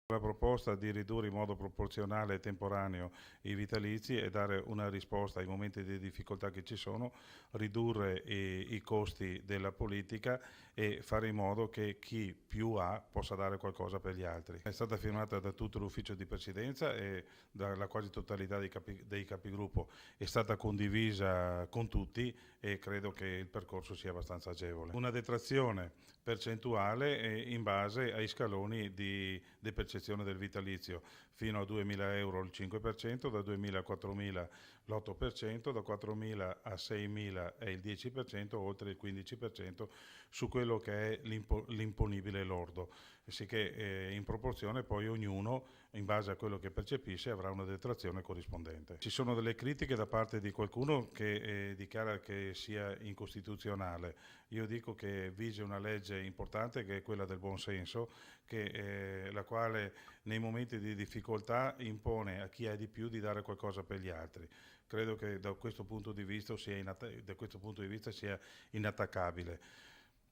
La proposta di ridurre in modo proporzionale e temporaneo i vitalizi e dare una risposta ai momenti di difficoltà che ci sono, ridurre i costi della politica e fare in modo che chi più ha possa dare qualcosa per gli altri. È stata firmata da tutto l'ufficio di presidenza e dalla quasi totalità dei capigruppo, è stata condivisa con tutti e credo che il percorso sia abbastanza agevole. Una detrazione percentuale in base ai scaloni di percezione del vitalizio, fino a 2.000 euro il 5%, da 2.000 a 4.000 l'8%, da 4.000 a 6.000 è il 10%, oltre il 15% su quello che è l'imponibile lordo, sicché in proporzione poi ognuno, in base a quello che percepisce, avrà una detrazione corrispondente. Ci sono delle critiche da parte di qualcuno che dichiara che sia incostituzionale. Io dico che vige una legge importante che è quella del buonsenso, la quale nei momenti di difficoltà impone a chi ha di più di dare qualcosa per gli altri. Credo che da questo punto di vista sia inattaccabile.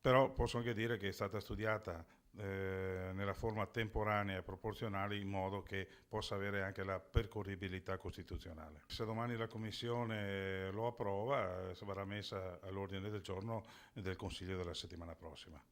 Però posso anche dire che è stata studiata nella forma temporanea e proporzionale in modo che possa avere anche la percorribilità costituzionale. Se domani la Commissione lo approva, verrà messa all'ordine del giorno del Consiglio della settimana prossima.